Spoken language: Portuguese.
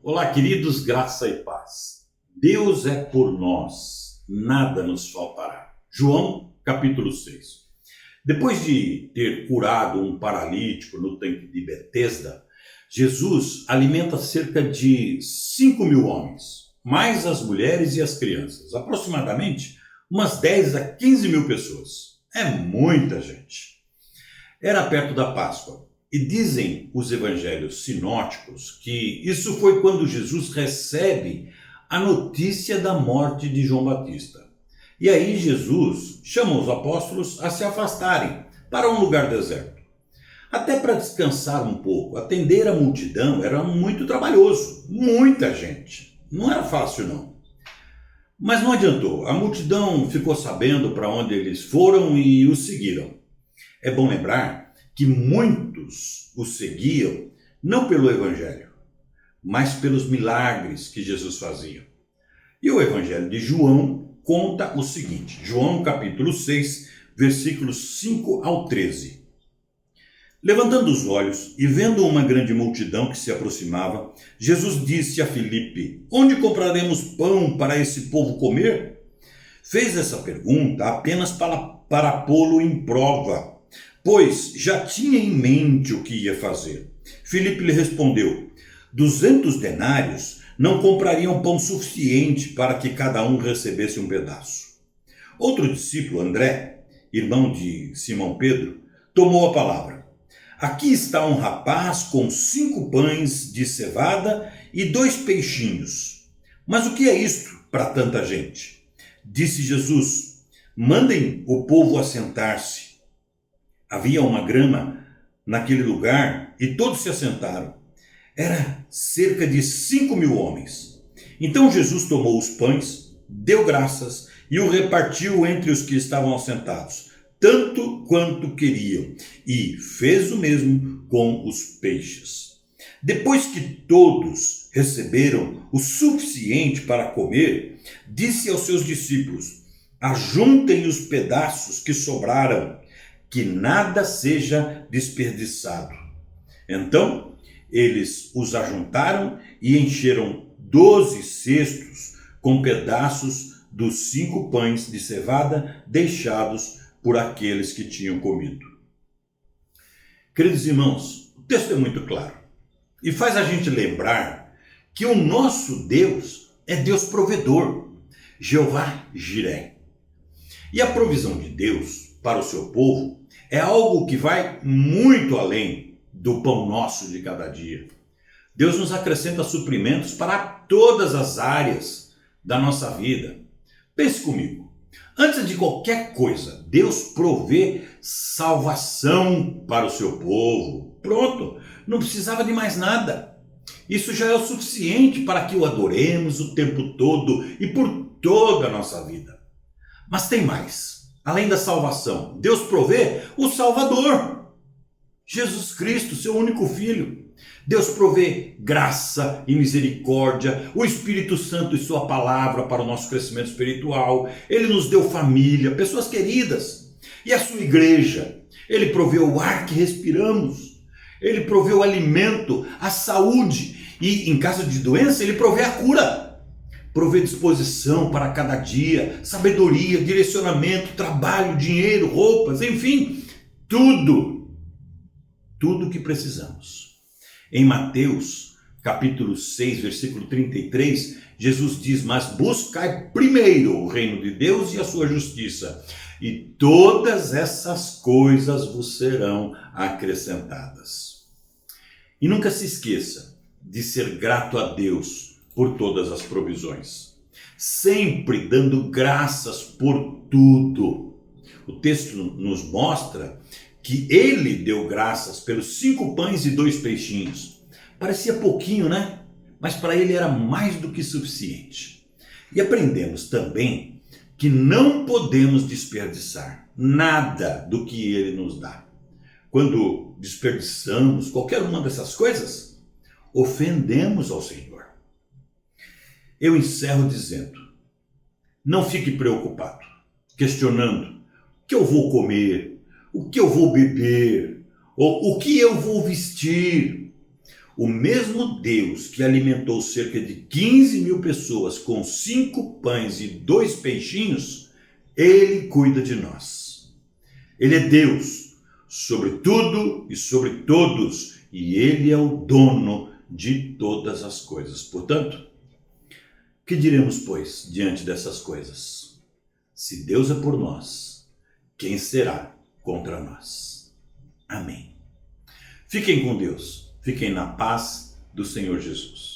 Olá, queridos, graça e paz. Deus é por nós, nada nos faltará. João, capítulo 6. Depois de ter curado um paralítico no tanque de Betesda, Jesus alimenta cerca de 5.000 homens, mais as mulheres e as crianças, aproximadamente umas 10 a 15 mil pessoas. É muita gente. Era perto da Páscoa. E dizem os evangelhos sinóticos que isso foi quando Jesus recebe a notícia da morte de João Batista. E aí Jesus chama os apóstolos a se afastarem para um lugar deserto. Até para descansar um pouco. Atender a multidão era muito trabalhoso, muita gente. Não era fácil não. Mas não adiantou. A multidão ficou sabendo para onde eles foram e os seguiram. É bom lembrar que muitos o seguiam não pelo evangelho, mas pelos milagres que Jesus fazia. E o evangelho de João conta o seguinte, João capítulo 6, versículos 5 ao 13. Levantando os olhos e vendo uma grande multidão que se aproximava, Jesus disse a Filipe: onde compraremos pão para esse povo comer? Fez essa pergunta apenas para pô-lo em prova, pois já tinha em mente o que ia fazer. Filipe lhe respondeu: 200 denários não comprariam pão suficiente para que cada um recebesse um pedaço. Outro discípulo, André, irmão de Simão Pedro, tomou a palavra. Aqui está um rapaz com 5 pães de cevada e 2 peixinhos. Mas o que é isto para tanta gente? Disse Jesus: mandem o povo assentar-se. Havia uma grama naquele lugar e todos se assentaram. Era cerca de 5.000 homens. Então Jesus tomou os pães, deu graças e o repartiu entre os que estavam assentados, tanto quanto queriam, e fez o mesmo com os peixes. Depois que todos receberam o suficiente para comer, disse aos seus discípulos: ajuntem os pedaços que sobraram, que nada seja desperdiçado. Então, eles os ajuntaram e encheram 12 cestos com pedaços dos 5 pães de cevada deixados por aqueles que tinham comido. Queridos irmãos, o texto é muito claro e faz a gente lembrar que o nosso Deus é Deus provedor, Jeová Jiré. E a provisão de Deus para o seu povo é algo que vai muito além do pão nosso de cada dia. Deus nos acrescenta suprimentos para todas as áreas da nossa vida. Pense comigo. Antes de qualquer coisa, Deus provê salvação para o seu povo. Pronto, não precisava de mais nada. Isso já é o suficiente para que o adoremos o tempo todo e por toda a nossa vida. Mas tem mais. Além da salvação, Deus provê o Salvador, Jesus Cristo, seu único Filho. Deus provê graça e misericórdia, o Espírito Santo e sua palavra para o nosso crescimento espiritual. Ele nos deu família, pessoas queridas, e a sua igreja. Ele proveu o ar que respiramos, ele proveu o alimento, a saúde, e em caso de doença, ele provê a cura. Provê disposição para cada dia, sabedoria, direcionamento, trabalho, dinheiro, roupas, enfim, tudo que precisamos. Em Mateus, capítulo 6, versículo 33, Jesus diz: mas buscai primeiro o reino de Deus e a sua justiça, e todas essas coisas vos serão acrescentadas. E nunca se esqueça de ser grato a Deus por todas as provisões, sempre dando graças por tudo. O texto nos mostra que ele deu graças pelos 5 pães e 2 peixinhos. Parecia pouquinho, né? Mas para ele era mais do que suficiente. E aprendemos também que não podemos desperdiçar nada do que ele nos dá. Quando desperdiçamos qualquer uma dessas coisas, ofendemos ao Senhor. Eu encerro dizendo: não fique preocupado, questionando o que eu vou comer, o que eu vou beber, ou o que eu vou vestir. O mesmo Deus que alimentou cerca de 15 mil pessoas com 5 pães e 2 peixinhos, Ele cuida de nós. Ele é Deus sobre tudo e sobre todos, e Ele é o dono de todas as coisas. Portanto, que diremos, pois, diante dessas coisas? Se Deus é por nós, quem será contra nós? Amém. Fiquem com Deus. Fiquem na paz do Senhor Jesus.